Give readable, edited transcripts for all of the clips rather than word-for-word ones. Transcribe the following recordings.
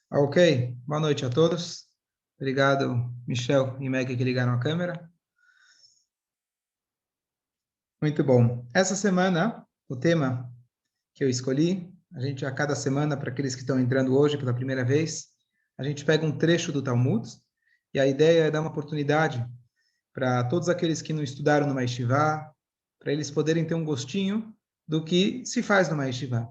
Ok, boa noite a todos. Obrigado, Michel e Meg, que ligaram a câmera. Muito bom. Essa semana, o tema que eu escolhi, a gente a cada semana, para aqueles que estão entrando hoje pela primeira vez, a gente pega um trecho do Talmud e a ideia é dar uma oportunidade para todos aqueles que não estudaram numa yeshiva, para eles poderem ter um gostinho do que se faz numa yeshiva.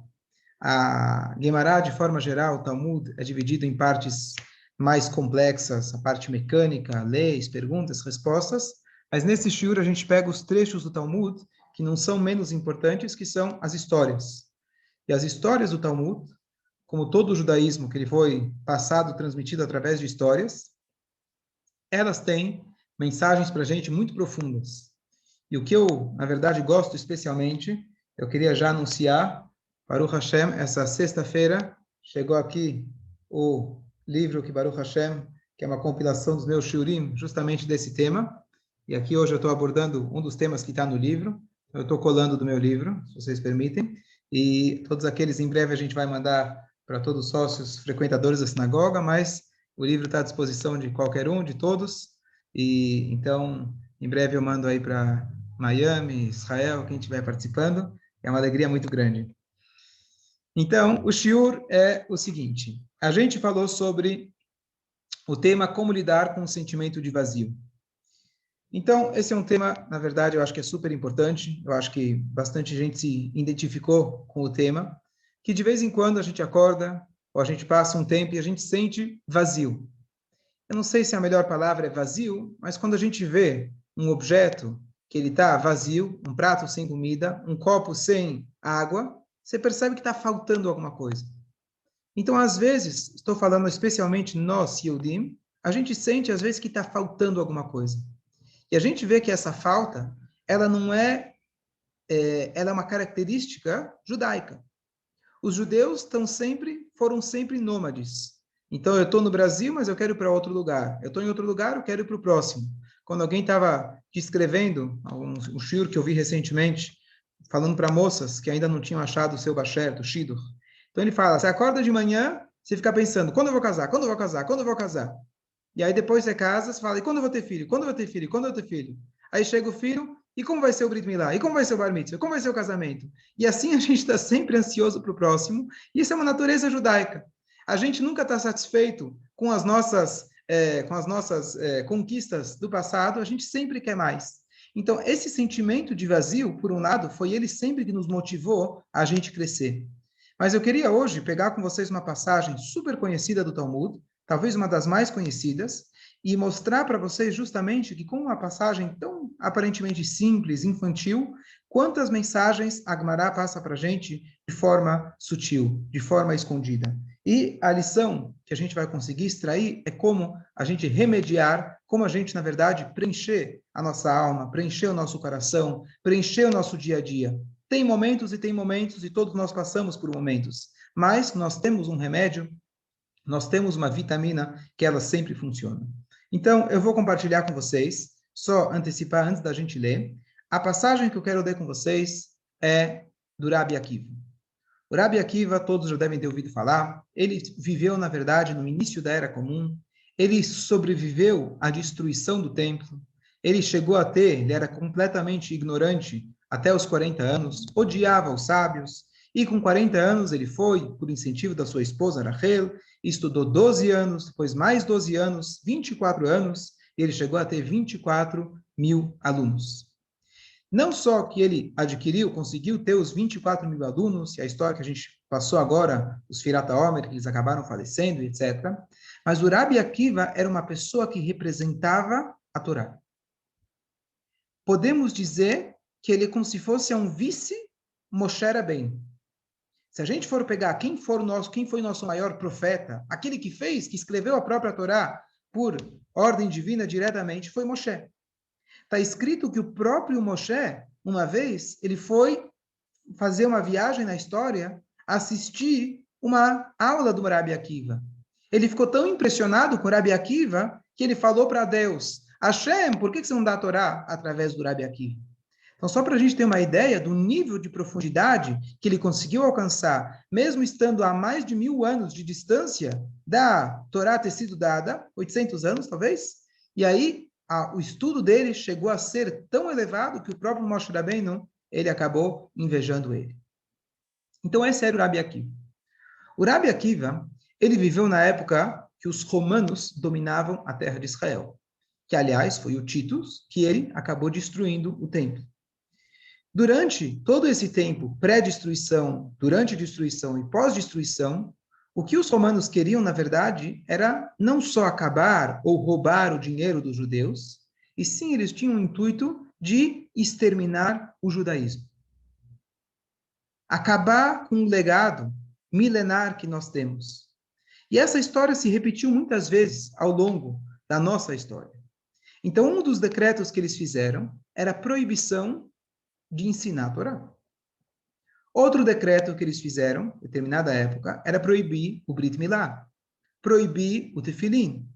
A Guemará, de forma geral, o Talmud é dividido em partes mais complexas, a parte mecânica, leis, perguntas, respostas, mas nesse shiur a gente pega os trechos do Talmud que não são menos importantes, que são as histórias. E as histórias do Talmud, como todo o judaísmo que ele foi passado, transmitido através de histórias, elas têm mensagens para a gente muito profundas. E o que eu, na verdade, gosto especialmente, eu queria já anunciar, Baruch Hashem, essa sexta-feira, chegou aqui o livro que Baruch Hashem, que é uma compilação dos meus shiurim, justamente desse tema. E aqui hoje eu estou abordando um dos temas que está no livro. Eu estou colando do meu livro, se vocês permitem. E todos aqueles, em breve, a gente vai mandar para todos os sócios frequentadores da sinagoga, mas o livro está à disposição de qualquer um, de todos. E então, em breve eu mando aí para Miami, Israel, quem estiver participando, é uma alegria muito grande. Então, o shiur é o seguinte, a gente falou sobre o tema como lidar com o sentimento de vazio. Então, esse é um tema, na verdade, eu acho que é super importante, eu acho que bastante gente se identificou com o tema, que de vez em quando a gente acorda, ou a gente passa um tempo e a gente sente vazio. Eu não sei se a melhor palavra é vazio, mas quando a gente vê um objeto que ele está vazio, um prato sem comida, um copo sem água, você percebe que está faltando alguma coisa. Então, às vezes, estou falando especialmente nós, Yehudim, a gente sente às vezes que está faltando alguma coisa. E a gente vê que essa falta, ela não ela é uma característica judaica. Os judeus foram sempre nômades. Então, eu estou no Brasil, mas eu quero ir para outro lugar. Eu estou em outro lugar, eu quero ir para o próximo. Quando alguém estava descrevendo, um shiur que eu vi recentemente, falando para moças que ainda não tinham achado o seu basher, o shidduch. Então, ele fala, você acorda de manhã, você fica pensando, quando eu vou casar? Quando eu vou casar? Quando eu vou casar? E aí depois você casa, você fala, e quando eu vou ter filho? Quando eu vou ter filho? Quando eu vou ter filho? Aí chega o filho, e como vai ser o Brit Milá? E como vai ser o Bar Mitzvah? Como vai ser o casamento? E assim a gente está sempre ansioso para o próximo, e isso é uma natureza judaica. A gente nunca está satisfeito com as nossas conquistas do passado, a gente sempre quer mais. Então, esse sentimento de vazio, por um lado, foi ele sempre que nos motivou a gente crescer. Mas eu queria hoje pegar com vocês uma passagem super conhecida do Talmud, talvez uma das mais conhecidas, e mostrar para vocês justamente que com uma passagem tão aparentemente simples, infantil, quantas mensagens a Gemara passa para a gente de forma sutil, de forma escondida. E a lição que a gente vai conseguir extrair é como a gente remediar, como a gente, na verdade, preencher a nossa alma, preencher o nosso coração, preencher o nosso dia a dia. Tem momentos, e todos nós passamos por momentos, mas nós temos um remédio, nós temos uma vitamina que ela sempre funciona. Então, eu vou compartilhar com vocês, só antecipar antes da gente ler, a passagem que eu quero ler com vocês é do Rabi Akiva. O Rabi Akiva, todos já devem ter ouvido falar, ele viveu, na verdade, no início da Era Comum, ele sobreviveu à destruição do templo, ele era completamente ignorante até os 40 anos, odiava os sábios, e com 40 anos ele foi, por incentivo da sua esposa Rachel, estudou 12 anos, depois mais 12 anos, 24 anos, e ele chegou a ter 24 mil alunos. Não só que ele conseguiu ter os 24 mil alunos, e a história que a gente passou agora, os Firata Omer, que eles acabaram falecendo, etc. Mas o Rabi Akiva era uma pessoa que representava a Torá. Podemos dizer que ele é como se fosse um vice Moshe Rabbeinu. Se a gente for pegar quem foi o nosso maior profeta, aquele que escreveu a própria Torá por ordem divina diretamente, foi Moshe. Está escrito que o próprio Moshe, uma vez, ele foi fazer uma viagem na história, assistir uma aula do Rabi Akiva. Ele ficou tão impressionado com o Rabi Akiva que ele falou para Deus, Hashem, por que você não dá a Torá através do Rabi Akiva? Então, só para a gente ter uma ideia do nível de profundidade que ele conseguiu alcançar, mesmo estando a mais de 1000 anos de distância da Torá ter sido dada, 800 anos talvez, e aí o estudo dele chegou a ser tão elevado que o próprio Moshe Rabbeinu, ele acabou invejando ele. Então, esse era o Rabi Akiva. O Rabi Akiva, ele viveu na época que os romanos dominavam a terra de Israel, que, aliás, foi o Titus que ele acabou destruindo o templo. Durante todo esse tempo, pré-destruição, durante a destruição e pós-destruição, o que os romanos queriam, na verdade, era não só acabar ou roubar o dinheiro dos judeus, e sim eles tinham o intuito de exterminar o judaísmo. Acabar com o legado milenar que nós temos. E essa história se repetiu muitas vezes ao longo da nossa história. Então, um dos decretos que eles fizeram era a proibição de ensinar a Torá. Outro decreto que eles fizeram, em determinada época, era proibir o Brit Milá, proibir o Tefilim,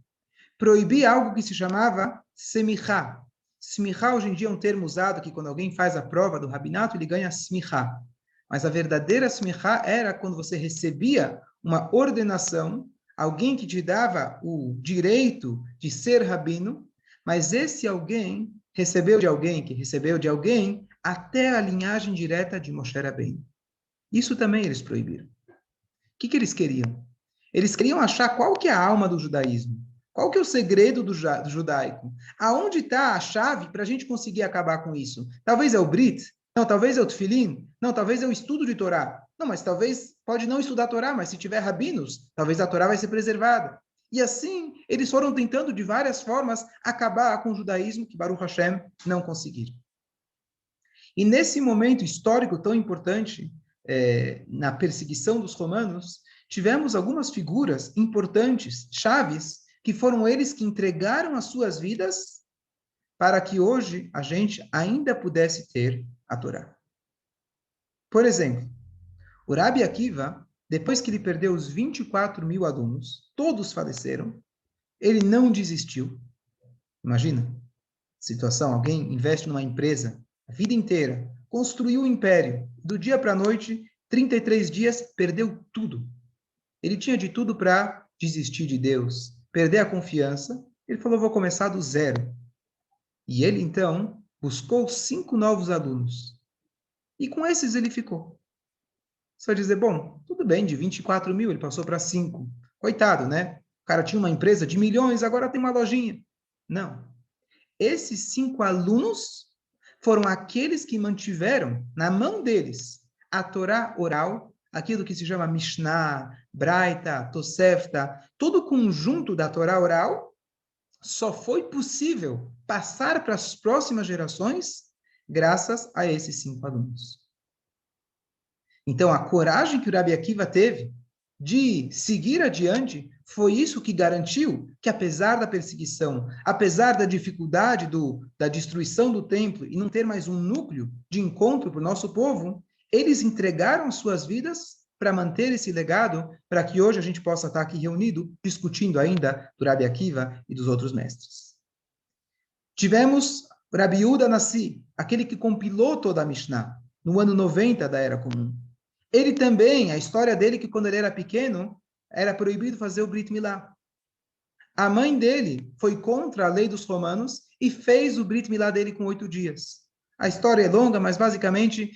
proibir algo que se chamava Semichá. Semichá, hoje em dia, é um termo usado que quando alguém faz a prova do rabinato, ele ganha Semichá. Mas a verdadeira Semichá era quando você recebia uma ordenação, alguém que te dava o direito de ser rabino, mas esse alguém recebeu de alguém, que recebeu de alguém, até a linhagem direta de Moshe Rabbeinu. Isso também eles proibiram. O que eles queriam? Eles queriam achar qual que é a alma do judaísmo. Qual que é o segredo do judaico? Aonde está a chave para a gente conseguir acabar com isso? Talvez é o Brit? Não, talvez é o Tefilim? Não, talvez é o estudo de Torá. Não, mas talvez pode não estudar Torá, mas se tiver rabinos, talvez a Torá vai ser preservada. E assim, eles foram tentando de várias formas acabar com o judaísmo que Baruch Hashem não conseguiram. E nesse momento histórico tão importante, na perseguição dos romanos, tivemos algumas figuras importantes, chaves, que foram eles que entregaram as suas vidas para que hoje a gente ainda pudesse ter a Torá. Por exemplo, o Rabi Akiva, depois que ele perdeu os 24 mil alunos, todos faleceram, ele não desistiu. Imagina, situação, alguém investe numa empresa a vida inteira, construiu um império, do dia para a noite, 33 dias, perdeu tudo. Ele tinha de tudo para desistir de Deus, perder a confiança. Ele falou, vou começar do zero. E ele, então, buscou 5 novos alunos. E com esses ele ficou. Você vai dizer, bom, tudo bem, de 24 mil ele passou para 5. Coitado, né? O cara tinha uma empresa de milhões, agora tem uma lojinha. Não. Esses 5 alunos foram aqueles que mantiveram na mão deles a Torá oral, aquilo que se chama Mishnah, Braita, Tosefta, todo o conjunto da Torá oral, só foi possível passar para as próximas gerações graças a esses 5 alunos. Então, a coragem que o Rabi Akiva teve de seguir adiante foi isso que garantiu que, apesar da perseguição, apesar da dificuldade da destruição do templo e não ter mais um núcleo de encontro para o nosso povo, eles entregaram suas vidas para manter esse legado, para que hoje a gente possa estar aqui reunido, discutindo ainda do Rabi Akiva e dos outros mestres. Tivemos Rabi Yehuda Nassi, aquele que compilou toda a Mishnah, no ano 90 da Era Comum. Ele também, a história dele, que quando ele era pequeno, era proibido fazer o Brit Milá. A mãe dele foi contra a lei dos romanos e fez o Brit Milá dele com 8 dias. A história é longa, mas basicamente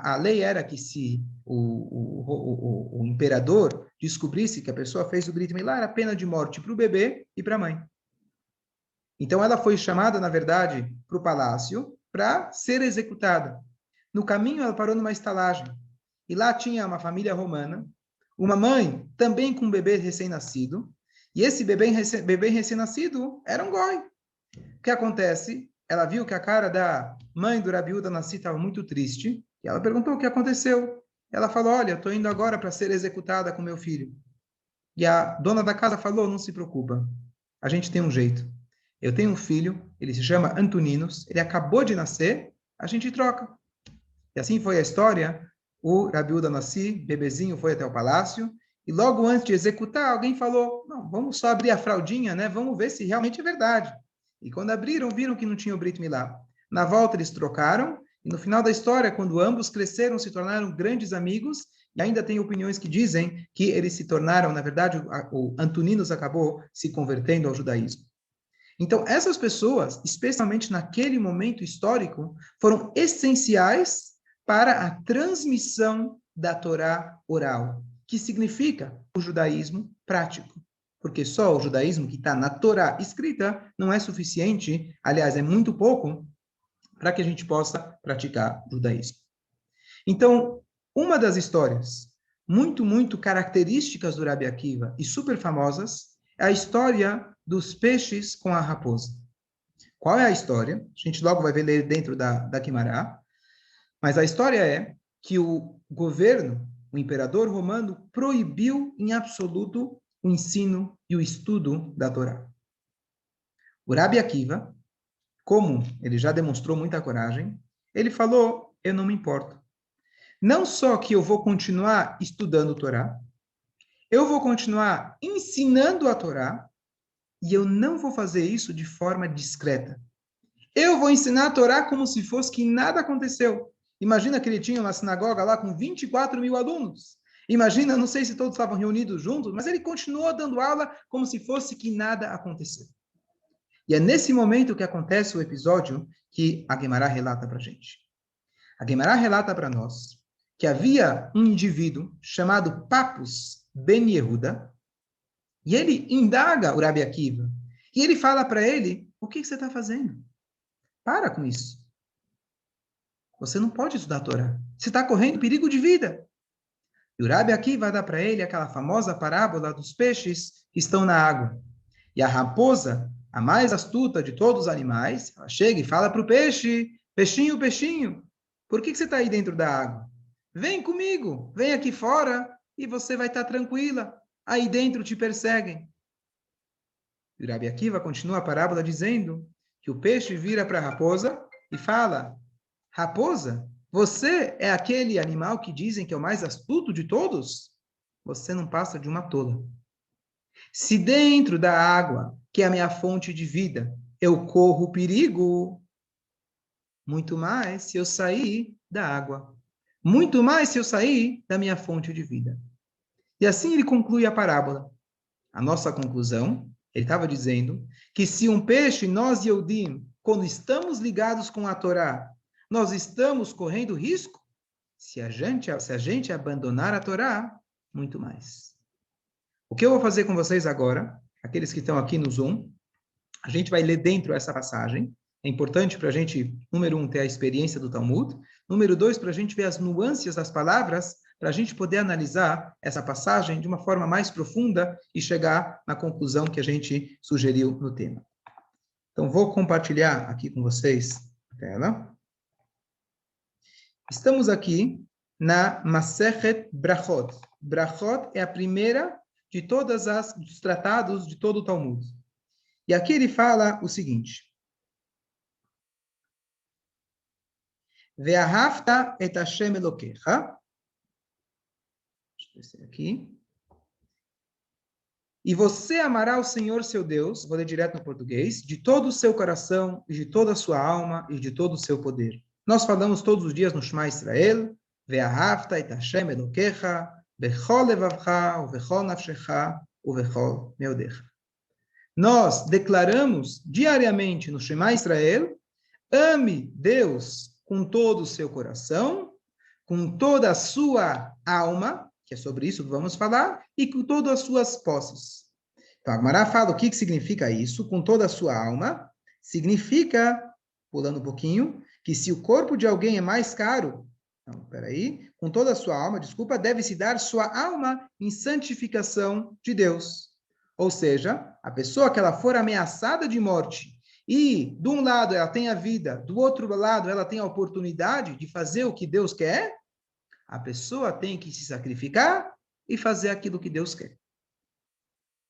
a lei era que se o imperador descobrisse que a pessoa fez o Brit Milá, era pena de morte para o bebê e para a mãe. Então ela foi chamada, na verdade, para o palácio para ser executada. No caminho ela parou numa estalagem. E lá tinha uma família romana, uma mãe também com um bebê recém-nascido, e esse bebê recém-nascido era um goi. O que acontece? Ela viu que a cara da mãe do Rabi Yehuda Nassi estava muito triste, e ela perguntou o que aconteceu. Ela falou, olha, estou indo agora para ser executada com meu filho. E a dona da casa falou, não se preocupa, a gente tem um jeito. Eu tenho um filho, ele se chama Antoninos, ele acabou de nascer, a gente troca. E assim foi a história. O Rabi Yehuda Nassi, bebezinho, foi até o palácio, e logo antes de executar, alguém falou, não, vamos só abrir a fraldinha, né? Vamos ver se realmente é verdade. E quando abriram, viram que não tinha o Brit Milá. Na volta eles trocaram, e no final da história, quando ambos cresceram, se tornaram grandes amigos, e ainda tem opiniões que dizem que eles se tornaram, na verdade, o Antoninus acabou se convertendo ao judaísmo. Então, essas pessoas, especialmente naquele momento histórico, foram essenciais para a transmissão da Torá oral, que significa o judaísmo prático. Porque só o judaísmo que está na Torá escrita não é suficiente, aliás, é muito pouco, para que a gente possa praticar o judaísmo. Então, uma das histórias muito características do Rabi Akiva e super famosas é a história dos peixes com a raposa. Qual é a história? A gente logo vai ler dentro da Guimará, mas a história é que o governo, o imperador romano, proibiu em absoluto o ensino e o estudo da Torá. O Rabi Akiva, como ele já demonstrou muita coragem, ele falou, eu não me importo. Não só que eu vou continuar estudando a Torá, eu vou continuar ensinando a Torá, e eu não vou fazer isso de forma discreta. Eu vou ensinar a Torá como se fosse que nada aconteceu. Imagina que ele tinha uma sinagoga lá com 24 mil alunos. Imagina, não sei se todos estavam reunidos juntos, mas ele continuou dando aula como se fosse que nada aconteceu. E é nesse momento que acontece o episódio que a Guimará relata para a gente. A Guimará relata para nós que havia um indivíduo chamado Papus Ben Yehuda, e ele indaga o Rabi Akiva, e ele fala para ele, o que você está fazendo? Para com isso. Você não pode estudar a Torá. Você está correndo perigo de vida. E o Rabi Akiva dá para ele aquela famosa parábola dos peixes que estão na água. E a raposa, a mais astuta de todos os animais, ela chega e fala para o peixe, peixinho, peixinho, por que você está aí dentro da água? Vem comigo, vem aqui fora e você vai estar tranquila. Aí dentro te perseguem. E o Rabi Akiva continua a parábola dizendo que o peixe vira para a raposa e fala, raposa, você é aquele animal que dizem que é o mais astuto de todos? Você não passa de uma tola. Se dentro da água, que é a minha fonte de vida, eu corro perigo, muito mais se eu sair da água. Muito mais se eu sair da minha fonte de vida. E assim ele conclui a parábola. A nossa conclusão, ele estava dizendo que se um peixe, nós Yehudim, quando estamos ligados com a Torá, nós estamos correndo risco, se a gente abandonar a Torá, muito mais. O que eu vou fazer com vocês agora, aqueles que estão aqui no Zoom, a gente vai ler dentro essa passagem. É importante para a gente, número 1, ter a experiência do Talmud. Número 2, para a gente ver as nuances das palavras, para a gente poder analisar essa passagem de uma forma mais profunda e chegar na conclusão que a gente sugeriu no tema. Então, vou compartilhar aqui com vocês a tela. Estamos aqui na Masechet Brachot. Brachot é a primeira de todos os tratados de todo o Talmud. E aqui ele fala o seguinte. Ve'ahavta et Hashem Elokecha. Deixa eu descer aqui. E você amará o Senhor seu Deus, vou ler direto no português, de todo o seu coração, e de toda a sua alma, e de todo o seu poder. Nós falamos todos os dias no Shema Israel, Ve'ahavta et Hashem Elokecha, bechol levavcha, uvechol nafshecha, uvechol meodecha. Nós declaramos diariamente no Shema Israel, ame Deus com todo o seu coração, com toda a sua alma, que é sobre isso que vamos falar, e com todas as suas posses. Então, a Gemara fala o que significa isso, com toda a sua alma, significa, pulando um pouquinho, que se o corpo de alguém é mais caro, não, peraí, com toda a sua alma, desculpa, deve-se dar sua alma em santificação de Deus. Ou seja, a pessoa que ela for ameaçada de morte, e de um lado ela tem a vida, do outro lado ela tem a oportunidade de fazer o que Deus quer, a pessoa tem que se sacrificar e fazer aquilo que Deus quer.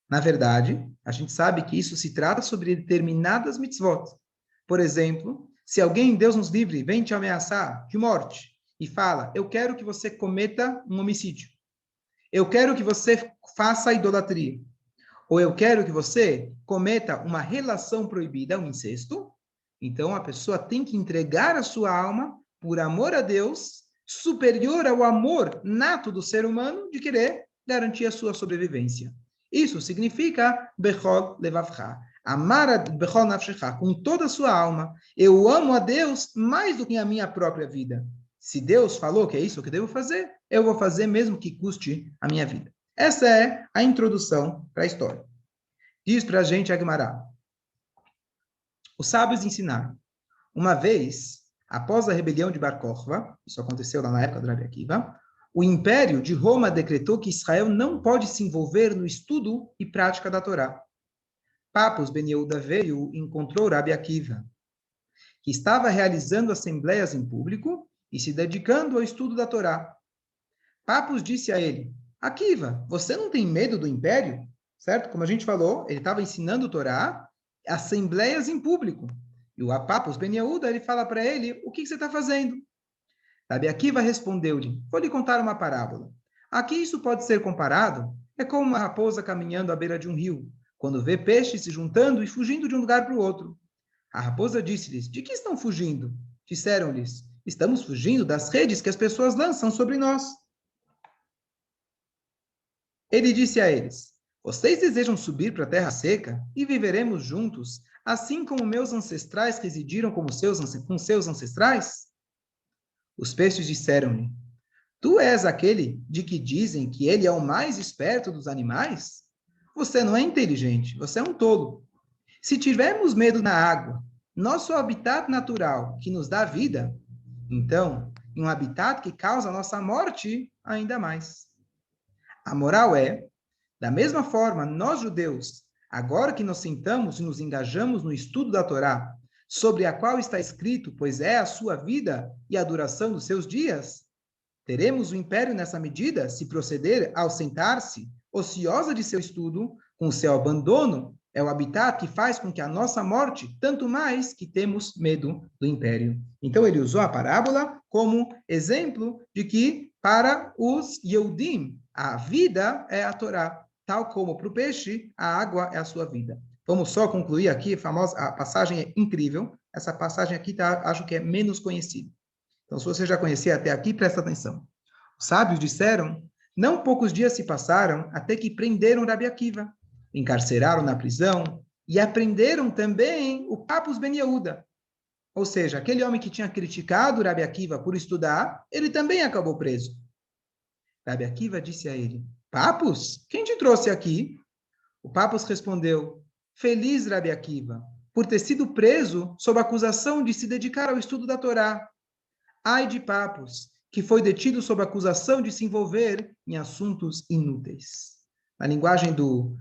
Na verdade, a gente sabe que isso se trata sobre determinadas mitzvot. Por exemplo, se alguém, Deus nos livre, vem te ameaçar de morte e fala, eu quero que você cometa um homicídio. Eu quero que você faça idolatria. Ou eu quero que você cometa uma relação proibida, um incesto. Então, a pessoa tem que entregar a sua alma por amor a Deus, superior ao amor nato do ser humano de querer garantir a sua sobrevivência. Isso significa Bechol Levavcha, amar a Bechol Nafshecha, com toda a sua alma. Eu amo a Deus mais do que a minha própria vida. Se Deus falou que é isso que eu devo fazer, eu vou fazer mesmo que custe a minha vida. Essa é a introdução para a história. Diz para a gente a Gemara. Os sábios ensinaram. Uma vez, após a rebelião de Bar Kokhba, isso aconteceu lá na época do Rabi Akiva, o Império de Roma decretou que Israel não pode se envolver no estudo e prática da Torá. Papus Ben Yehuda veio e encontrou Rabi Akiva, que estava realizando assembleias em público e se dedicando ao estudo da Torá. Papus disse a ele, Akiva, você não tem medo do Império? Certo? Como a gente falou, ele estava ensinando a Torá, assembleias em público. E o Papus Ben Yehuda, ele fala para ele, o que você está fazendo? Rabi Akiva respondeu-lhe, vou lhe contar uma parábola. Aqui isso pode ser comparado, é como uma raposa caminhando à beira de um rio, quando vê peixes se juntando e fugindo de um lugar para o outro. A raposa disse-lhes, de que estão fugindo? Disseram-lhes, estamos fugindo das redes que as pessoas lançam sobre nós. Ele disse a eles, vocês desejam subir para a terra seca e viveremos juntos, assim como meus ancestrais residiram com seus ancestrais? Os peixes disseram-lhe, tu és aquele de que dizem que ele é o mais esperto dos animais? Você não é inteligente, você é um tolo. Se tivermos medo na água, nosso habitat natural, que nos dá vida, então, em um habitat que causa a nossa morte, ainda mais. A moral é, da mesma forma, nós judeus, agora que nos sentamos e nos engajamos no estudo da Torá, sobre a qual está escrito, pois é a sua vida e a duração dos seus dias, teremos o império nessa medida se proceder ao sentar-se, ociosa de seu estudo, com seu abandono, é o habitat que faz com que a nossa morte, tanto mais que temos medo do império. Então ele usou a parábola como exemplo de que para os Yehudim, a vida é a Torá, tal como para o peixe, a água é a sua vida. Vamos só concluir aqui, a passagem é incrível, essa passagem aqui acho que é menos conhecida. Então, se você já conhecia até aqui, presta atenção. Os sábios disseram, não poucos dias se passaram até que prenderam Rabi Akiva, encarceraram na prisão e aprenderam também o Papus Ben Yehuda. Ou seja, aquele homem que tinha criticado Rabi Akiva por estudar, ele também acabou preso. Rabi Akiva disse a ele, Papus, quem te trouxe aqui? O Papus respondeu, feliz Rabi Akiva, por ter sido preso sob a acusação de se dedicar ao estudo da Torá. Ai de Papus, que foi detido sob acusação de se envolver em assuntos inúteis. Na linguagem do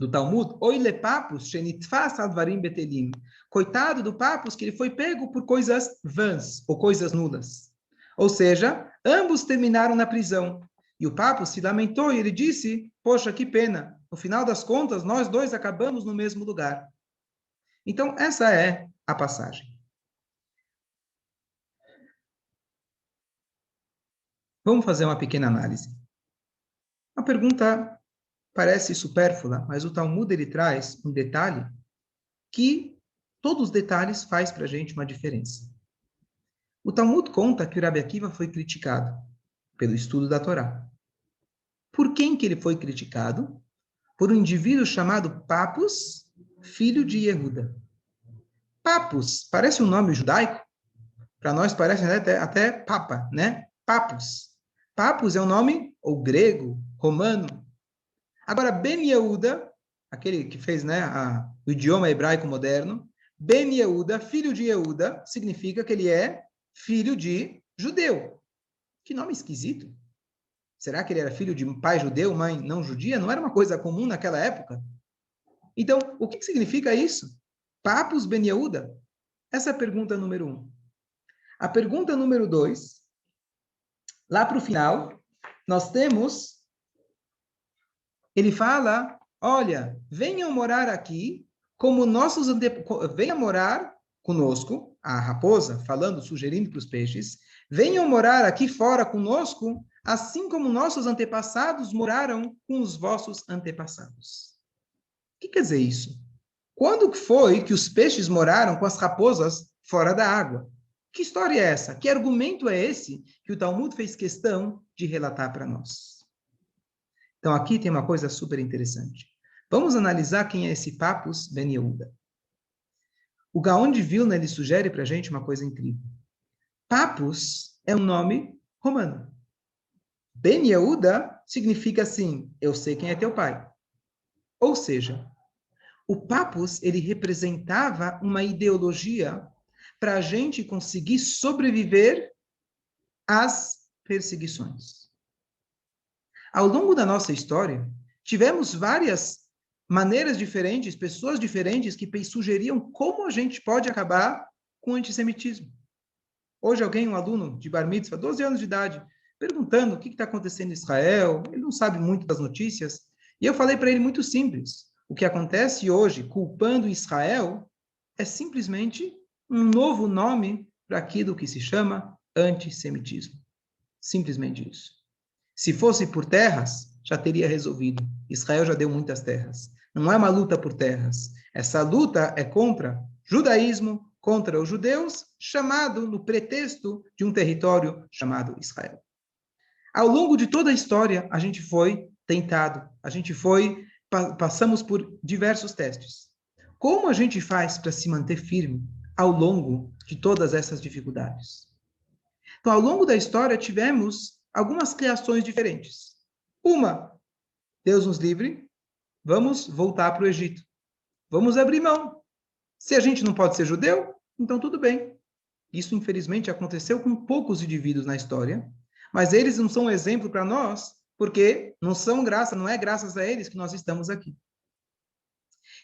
Talmud, Oile Papus, shenitfas advarim betelim. Coitado do Papus, que ele foi pego por coisas vãs, ou coisas nulas. Ou seja, ambos terminaram na prisão. E o Papus se lamentou e ele disse, poxa, que pena. No final das contas, nós dois acabamos no mesmo lugar. Então, essa é a passagem. Vamos fazer uma pequena análise. A pergunta parece supérflua, mas o Talmud ele traz um detalhe que todos os detalhes faz para a gente uma diferença. O Talmud conta que o Rabi Akiva foi criticado pelo estudo da Torá. Por quem que ele foi criticado? Por um indivíduo chamado Papus, filho de Yehuda. Papus, parece um nome judaico? Para nós parece até papa, né? Papus. Papus é um nome ou grego, romano. Agora, Ben Yehuda, aquele que fez o idioma hebraico moderno, Ben Yehuda, filho de Yehuda, significa que ele é filho de judeu. Que nome esquisito. Será que ele era filho de pai judeu, mãe não judia? Não era uma coisa comum naquela época? Então, o que significa isso? Papus Ben Yehuda? Essa é a pergunta número 1. A pergunta número 2, lá para o final, nós temos, ele fala, olha, venham morar aqui, como venham morar conosco, a raposa, falando, sugerindo para os peixes, venham morar aqui fora conosco, assim como nossos antepassados moraram com os vossos antepassados. O que quer dizer isso? Quando foi que os peixes moraram com as raposas fora da água? Que história é essa? Que argumento é esse que o Talmud fez questão de relatar para nós? Então, aqui tem uma coisa super interessante. Vamos analisar quem é esse Papus Ben Yehuda. O Gaon de Vilna, ele sugere para a gente uma coisa incrível. Papus é um nome romano. Ben Yehuda significa assim, eu sei quem é teu pai. Ou seja, o Papus, ele representava uma ideologia para a gente conseguir sobreviver às perseguições. Ao longo da nossa história, tivemos várias maneiras diferentes, pessoas diferentes que sugeriam como a gente pode acabar com o antissemitismo. Hoje alguém, um aluno de Bar Mitzvah, 12 anos de idade, perguntando o que está acontecendo em Israel, ele não sabe muito das notícias, e eu falei para ele muito simples, o que acontece hoje, culpando Israel, é simplesmente um novo nome para aquilo que se chama antissemitismo. Simplesmente isso. Se fosse por terras, já teria resolvido. Israel já deu muitas terras. Não é uma luta por terras. Essa luta é contra judaísmo, contra os judeus, chamado no pretexto de um território chamado Israel. Ao longo de toda a história, a gente foi tentado, passamos por diversos testes. Como a gente faz para se manter firme ao longo de todas essas dificuldades? Então, ao longo da história, tivemos algumas criações diferentes. Uma, Deus nos livre, vamos voltar para o Egito. Vamos abrir mão. Se a gente não pode ser judeu, então tudo bem. Isso, infelizmente, aconteceu com poucos indivíduos na história, mas eles não são um exemplo para nós, porque não é graças a eles que nós estamos aqui.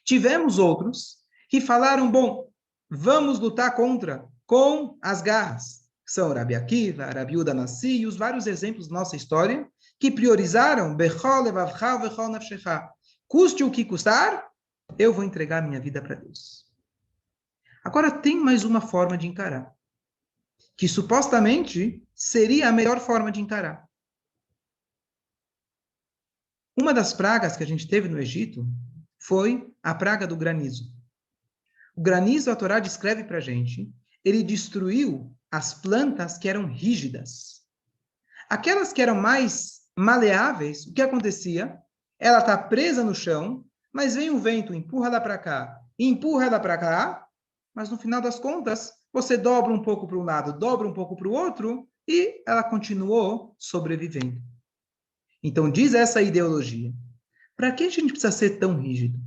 Tivemos outros que falaram, bom, vamos lutar com as garras. São Rabi Akiva, Rabi Yehuda Nassi e os vários exemplos da nossa história que priorizaram Bechol levavcha vechol nafshecha. Custe o que custar, eu vou entregar minha vida para Deus. Agora, tem mais uma forma de encarar, que supostamente seria a melhor forma de encarar. Uma das pragas que a gente teve no Egito foi a praga do granizo. O granizo, a Torá descreve para a gente, ele destruiu as plantas que eram rígidas. Aquelas que eram mais maleáveis, o que acontecia? Ela está presa no chão, mas vem o vento, empurra ela para cá, empurra ela para cá, mas no final das contas, você dobra um pouco para um lado, dobra um pouco para o outro, e ela continuou sobrevivendo. Então, diz essa ideologia, para que a gente precisa ser tão rígido?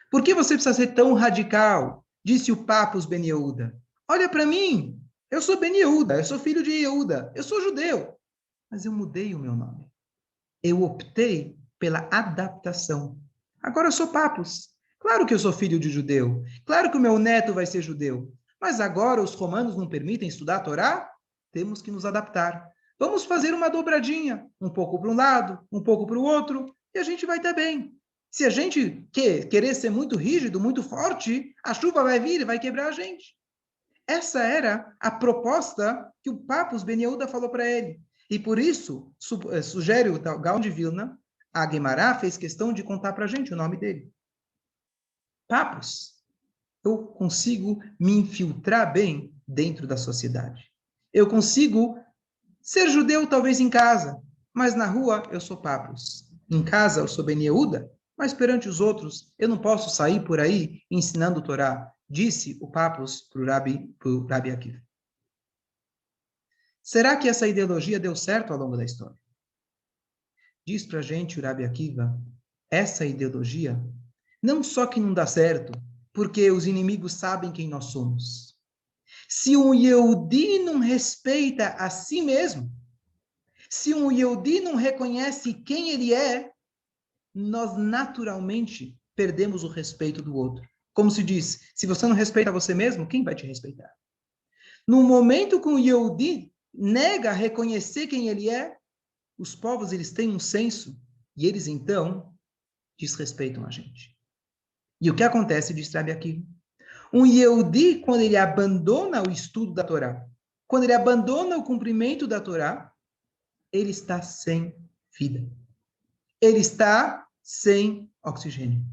Por que você precisa ser tão radical? Disse o Papus Ben Yehuda. Olha para mim, eu sou Ben Yehuda, eu sou filho de Yehuda, eu sou judeu. Mas eu mudei o meu nome. Eu optei pela adaptação. Agora eu sou Papus. Claro que eu sou filho de judeu. Claro que o meu neto vai ser judeu. Mas agora os romanos não permitem estudar a Torá? Temos que nos adaptar. Vamos fazer uma dobradinha. Um pouco para um lado, um pouco para o outro, e a gente vai estar bem. Se a gente querer ser muito rígido, muito forte, a chuva vai vir e vai quebrar a gente. Essa era a proposta que o Papus Ben Yehuda falou para ele. E por isso, sugere o Gaon de Vilna, a Guemará fez questão de contar para a gente o nome dele. Papus, eu consigo me infiltrar bem dentro da sociedade. Eu consigo ser judeu talvez em casa, mas na rua eu sou Papus. Em casa eu sou Ben Yehuda, mas perante os outros eu não posso sair por aí ensinando o Torá, disse o Papus para o Rabi Akiva. Será que essa ideologia deu certo ao longo da história? Diz para a gente o Rabi Akiva, essa ideologia não só que não dá certo, porque os inimigos sabem quem nós somos. Se um Yehudi não respeita a si mesmo, se um Yehudi não reconhece quem ele é, nós naturalmente perdemos o respeito do outro. Como se diz, se você não respeita você mesmo, quem vai te respeitar? No momento que o Yehudi nega reconhecer quem ele é, os povos eles têm um senso e eles então desrespeitam a gente. E o que acontece, diz Rabi Akiva? Um Yehudi, quando ele abandona o estudo da Torá, quando ele abandona o cumprimento da Torá, ele está sem vida. Ele está sem oxigênio.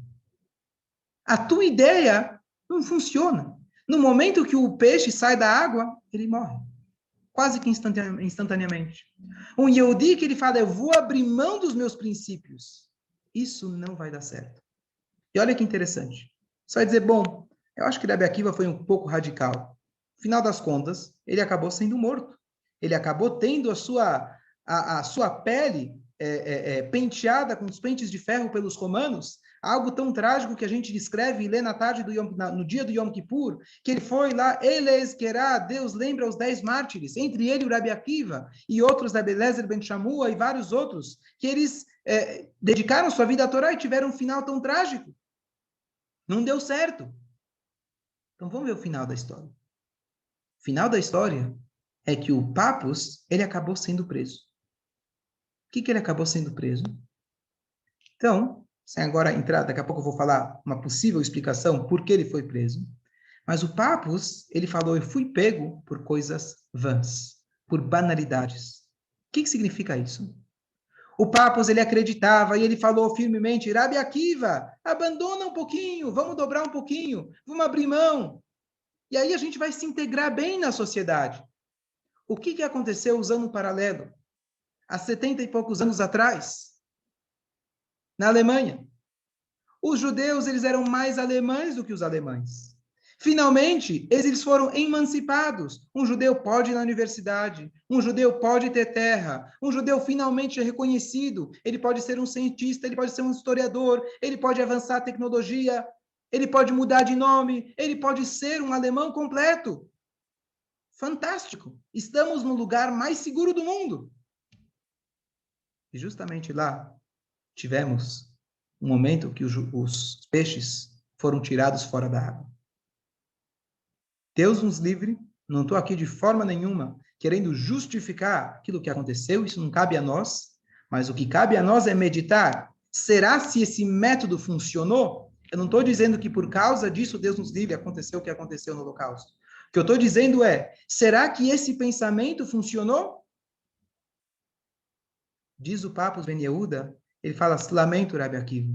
A tua ideia não funciona. No momento que o peixe sai da água, ele morre. Quase que instantaneamente. Um Yehudi que ele fala, eu vou abrir mão dos meus princípios. Isso não vai dar certo. E olha que interessante. Você vai dizer, bom, eu acho que Rabi Akiva foi um pouco radical. No final das contas, ele acabou sendo morto. Ele acabou tendo a sua pele penteada com os pentes de ferro pelos romanos, algo tão trágico que a gente descreve e lê na tarde no dia do Yom Kippur, que ele foi lá, Eles Querá, Deus lembra os 10 mártires, entre ele o Rabi Akiva e outros, Rabi Eliezer ben Shammua e vários outros, que eles dedicaram sua vida à Torá e tiveram um final tão trágico. Não deu certo. Então vamos ver o final da história. O final da história é que o Papus, ele acabou sendo preso. O que ele acabou sendo preso? Então, sem agora entrar, daqui a pouco eu vou falar uma possível explicação por que ele foi preso. Mas o Papus, ele falou, eu fui pego por coisas vãs, por banalidades. O que significa isso? O Papus, ele acreditava e ele falou firmemente, Rabi Akiva, abandona um pouquinho, vamos dobrar um pouquinho, vamos abrir mão. E aí a gente vai se integrar bem na sociedade. O que aconteceu usando um paralelo? Há 70 e poucos anos atrás, na Alemanha. Os judeus, eles eram mais alemães do que os alemães. Finalmente, eles foram emancipados. Um judeu pode ir na universidade, um judeu pode ter terra, um judeu finalmente é reconhecido, ele pode ser um cientista, ele pode ser um historiador, ele pode avançar a tecnologia, ele pode mudar de nome, ele pode ser um alemão completo. Fantástico! Estamos no lugar mais seguro do mundo. E justamente lá tivemos um momento que os peixes foram tirados fora da água. Deus nos livre, não estou aqui de forma nenhuma querendo justificar aquilo que aconteceu, isso não cabe a nós, mas o que cabe a nós é meditar. Será se esse método funcionou? Eu não estou dizendo que por causa disso Deus nos livre, aconteceu o que aconteceu no Holocausto. O que eu estou dizendo é, será que esse pensamento funcionou? Diz o Papus Ben Yehuda, ele fala, lamento, Rabi Akiva.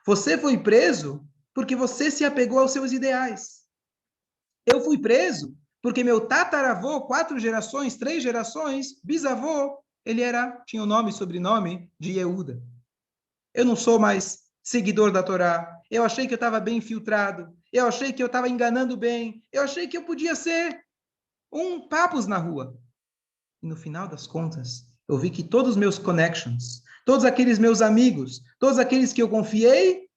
Você foi preso porque você se apegou aos seus ideais. Eu fui preso porque meu tataravô, 4 gerações, 3 gerações, bisavô, ele tinha o nome e sobrenome de Yehuda. Eu não sou mais seguidor da Torá. Eu achei que eu estava bem infiltrado. Eu achei que eu estava enganando bem. Eu achei que eu podia ser um papus na rua. E no final das contas, eu vi que todos os meus connections, todos aqueles meus amigos, todos aqueles que eu confiei,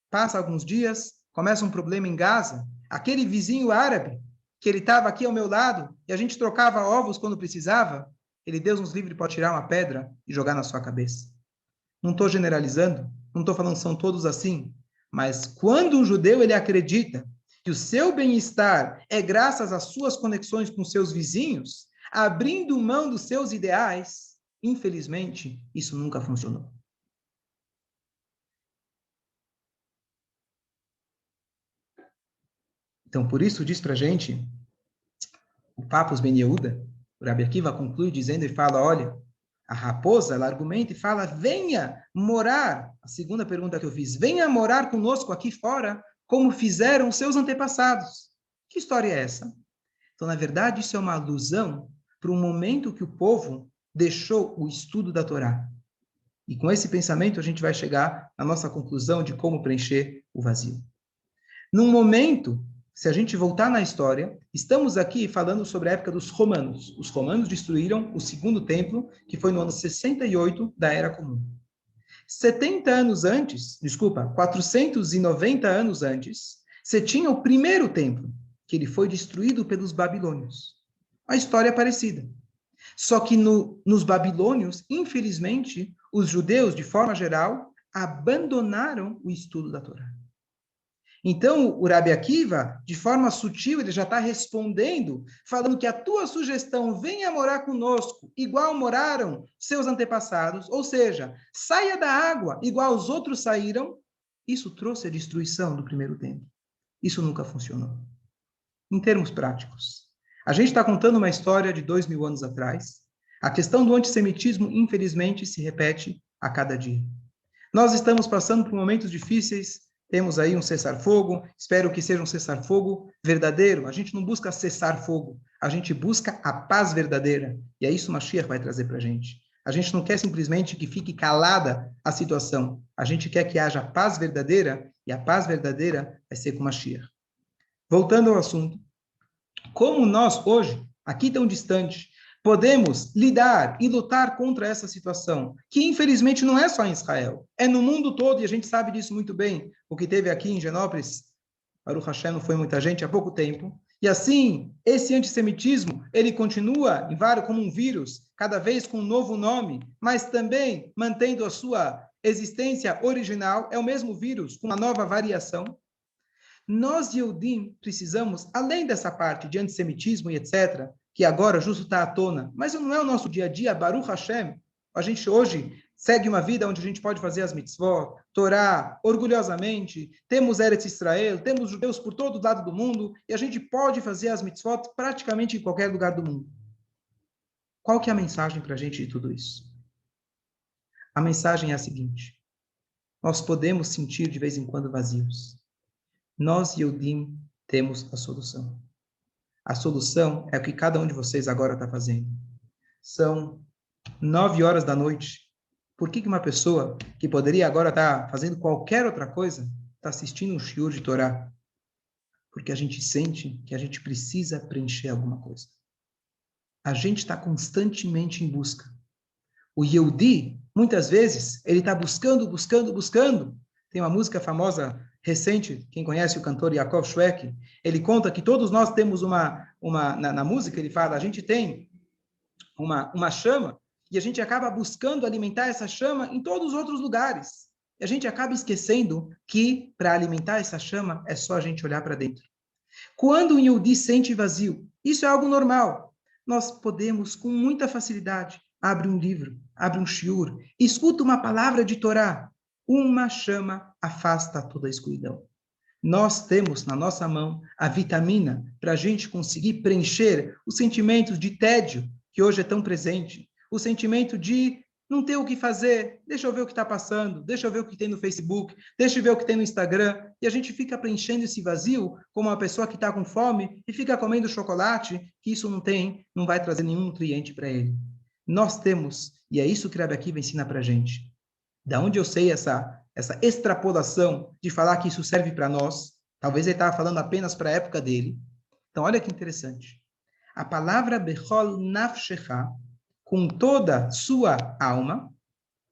passa alguns dias, começa um problema em Gaza, aquele vizinho árabe, que ele estava aqui ao meu lado, e a gente trocava ovos quando precisava, ele, Deus nos livre, pode tirar uma pedra e jogar na sua cabeça. Não estou generalizando, não estou falando que são todos assim, mas quando um judeu ele acredita que o seu bem-estar é graças às suas conexões com seus vizinhos, abrindo mão dos seus ideais, infelizmente, isso nunca funcionou. Então, por isso, diz para a gente, o Papus Ben Yehuda, o Rabi Akiva conclui dizendo e fala, olha, a raposa, ela argumenta e fala, venha morar, a segunda pergunta que eu fiz, venha morar conosco aqui fora, como fizeram seus antepassados. Que história é essa? Então, na verdade, isso é uma alusão para um momento que o povo deixou o estudo da Torá. E com esse pensamento, a gente vai chegar à nossa conclusão de como preencher o vazio. Num momento, se a gente voltar na história, estamos aqui falando sobre a época dos romanos. Os romanos destruíram o segundo templo, que foi no ano 68 da Era Comum. 490 anos antes, você tinha o primeiro templo, que ele foi destruído pelos babilônios. Uma história parecida. Só que nos babilônios, infelizmente, os judeus, de forma geral, abandonaram o estudo da Torá. Então, o Rabi Akiva, de forma sutil, ele já está respondendo, falando que a tua sugestão venha morar conosco, igual moraram seus antepassados, ou seja, saia da água, igual os outros saíram, isso trouxe a destruição do primeiro templo. Isso nunca funcionou. Em termos práticos, a gente está contando uma história de 2000 anos atrás. A questão do antissemitismo, infelizmente, se repete a cada dia. Nós estamos passando por momentos difíceis Temos aí um cessar-fogo, espero que seja um cessar-fogo verdadeiro. A gente não busca cessar fogo, a gente busca a paz verdadeira. E é isso que o Mashiach vai trazer para a gente. A gente não quer simplesmente que fique calada a situação. A gente quer que haja paz verdadeira, e a paz verdadeira vai ser com o Mashiach. Voltando ao assunto, como nós hoje, aqui tão distante, podemos lidar e lutar contra essa situação, que infelizmente não é só em Israel, é no mundo todo, e a gente sabe disso muito bem. O que teve aqui em Genópolis, Baruch Hashem, não foi muita gente há pouco tempo, e assim, esse antissemitismo, ele continua em vários como um vírus, cada vez com um novo nome, mas também mantendo a sua existência original, é o mesmo vírus, com uma nova variação. Nós, Yehudim, precisamos, além dessa parte de antissemitismo e etc., que agora justo está à tona, mas não é o nosso dia a dia, Baruch Hashem. A gente hoje segue uma vida onde a gente pode fazer as mitzvot, Torá, orgulhosamente, temos Eretz Israel, temos judeus por todo lado do mundo, e a gente pode fazer as mitzvot praticamente em qualquer lugar do mundo. Qual que é a mensagem para a gente de tudo isso? A mensagem é a seguinte: nós podemos sentir de vez em quando vazios. Nós, Yehudim, temos a solução. A solução é o que cada um de vocês agora está fazendo. São 9 horas da noite. Por que uma pessoa que poderia agora estar fazendo qualquer outra coisa está assistindo um shiur de Torá? Porque a gente sente que a gente precisa preencher alguma coisa. A gente está constantemente em busca. O Yehudi, muitas vezes, ele está buscando. Tem uma música famosa recente, quem conhece o cantor Yaakov Shwekey, ele conta que todos nós temos na música, ele fala, a gente tem uma chama, e a gente acaba buscando alimentar essa chama em todos os outros lugares. E a gente acaba esquecendo que, para alimentar essa chama, é só a gente olhar para dentro. Quando um Yehudi sente vazio, isso é algo normal. Nós podemos, com muita facilidade, abre um livro, abre um shiur, escuta uma palavra de Torá, uma chama afasta toda a escuridão. Nós temos na nossa mão a vitamina para a gente conseguir preencher os sentimentos de tédio que hoje é tão presente, o sentimento de não ter o que fazer, deixa eu ver o que está passando, deixa eu ver o que tem no Facebook, deixa eu ver o que tem no Instagram, e a gente fica preenchendo esse vazio como uma pessoa que está com fome e fica comendo chocolate, que isso não vai trazer nenhum nutriente para ele. Nós temos, e é isso que Rabbi Akiva ensina para a gente. Da onde eu sei essa extrapolação de falar que isso serve para nós? Talvez ele estava falando apenas para a época dele. Então, olha que interessante. A palavra Bechol Nafshecha, com toda sua alma,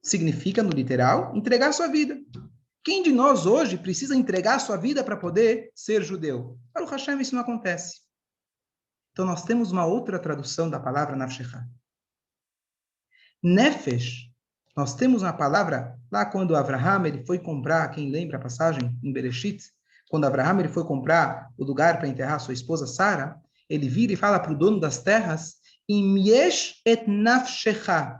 significa, no literal, entregar sua vida. Quem de nós hoje precisa entregar sua vida para poder ser judeu? Para o Hashem isso não acontece. Então, nós temos uma outra tradução da palavra Nafshecha. Nefesh, nós temos uma palavra, lá quando Abraham ele foi comprar, quem lembra a passagem em Bereshit, quando Abraham ele foi comprar o lugar para enterrar sua esposa Sara, ele vira e fala para o dono das terras, Im yesh et nafshecha,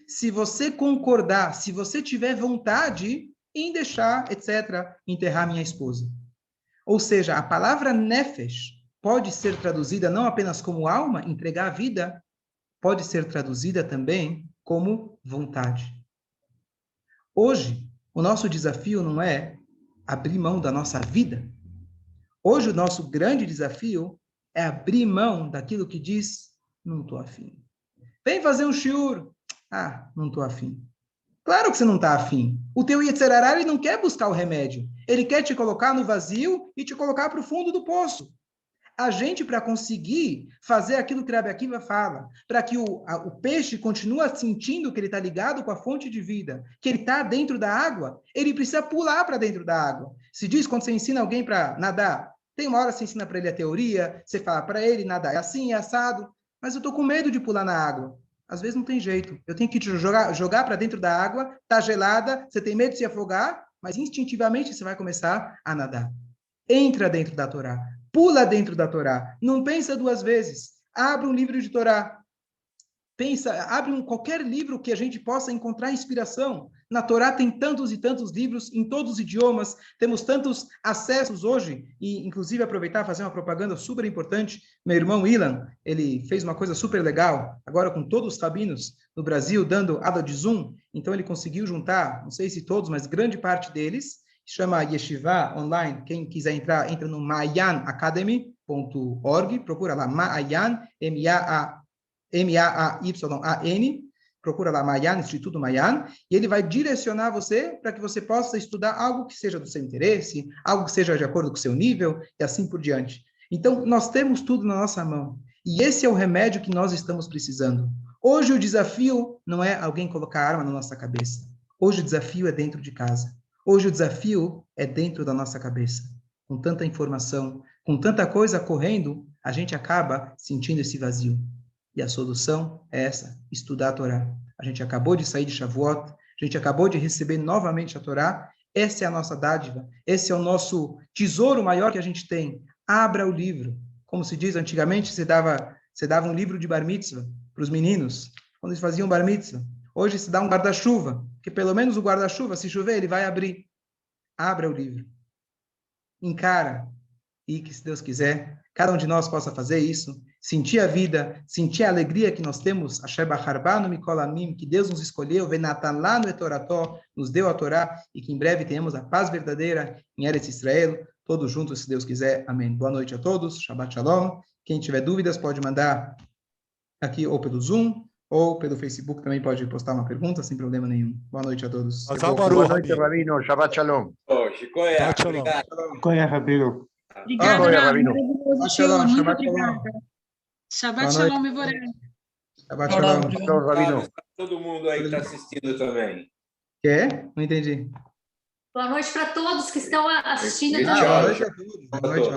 se você concordar, se você tiver vontade em deixar, etc., enterrar minha esposa. Ou seja, a palavra nefesh pode ser traduzida não apenas como alma, entregar a vida, pode ser traduzida também como vontade. Hoje, o nosso desafio não é abrir mão da nossa vida. Hoje, o nosso grande desafio é abrir mão daquilo que diz, não estou afim. Vem fazer um shiur. Ah, não estou afim. Claro que você não está afim. O teu Yetzer Hara, ele não quer buscar o remédio. Ele quer te colocar no vazio e te colocar para o fundo do poço. A gente, para conseguir fazer aquilo que Rabbi Akiva fala, para que o peixe continue sentindo que ele está ligado com a fonte de vida, que ele está dentro da água, ele precisa pular para dentro da água. Se diz, quando você ensina alguém para nadar, tem uma hora que você ensina para ele a teoria, você fala para ele nadar é assim, é assado, mas eu estou com medo de pular na água. Às vezes não tem jeito. Eu tenho que te jogar para dentro da água, está gelada, você tem medo de se afogar, mas instintivamente você vai começar a nadar. Entra dentro da Torá. Pula dentro da Torá. Não pensa duas vezes. Abre um livro de Torá. Abre qualquer livro que a gente possa encontrar inspiração. Na Torá tem tantos e tantos livros, em todos os idiomas. Temos tantos acessos hoje. E, inclusive, aproveitar e fazer uma propaganda super importante. Meu irmão Ilan, ele fez uma coisa super legal. Agora, com todos os rabinos no Brasil, dando aula de Zoom. Então, ele conseguiu juntar, não sei se todos, mas grande parte deles, que se chama Yeshiva Online. Quem quiser entrar, entra no maayanacademy.org, procura lá, Maayan, M-A-A-Y-A-N, procura lá, Maayan, Instituto Maayan, e ele vai direcionar você para que você possa estudar algo que seja do seu interesse, algo que seja de acordo com o seu nível, e assim por diante. Então, nós temos tudo na nossa mão, e esse é o remédio que nós estamos precisando. Hoje o desafio não é alguém colocar arma na nossa cabeça. Hoje o desafio é dentro de casa. Hoje o desafio é dentro da nossa cabeça. Com tanta informação, com tanta coisa correndo, a gente acaba sentindo esse vazio. E a solução é essa, estudar a Torá. A gente acabou de sair de Shavuot, a gente acabou de receber novamente a Torá. Essa é a nossa dádiva, esse é o nosso tesouro maior que a gente tem. Abra o livro. Como se diz antigamente, você dava um livro de bar mitzvah para os meninos, quando eles faziam bar mitzvah. Hoje se dá um guarda-chuva, que pelo menos o guarda-chuva, se chover, ele vai abrir. Abra o livro. Encara. E que, se Deus quiser, cada um de nós possa fazer isso, sentir a vida, sentir a alegria que nós temos, que Deus nos escolheu, Venatan lá no Etorató, nos deu a Torá, e que em breve tenhamos a paz verdadeira em Eretz Israel, todos juntos, se Deus quiser. Amém. Boa noite a todos, Shabbat Shalom. Quem tiver dúvidas pode mandar aqui ou pelo Zoom, ou pelo Facebook também pode postar uma pergunta, sem problema nenhum. Boa noite a todos. Boa noite, Rabino. Shabbat Shalom. Shabbat Shalom. Obrigada, Rabino. maravilhoso show, muito Shabbat obrigada. Shabbat Shalom, Mevoré. Shabbat Shalom. Shalom, Rabino. Todo mundo aí que está assistindo também. Quer? Não entendi. Boa noite para todos que estão assistindo Tchau. também. Boa noite a todos. Boa noite.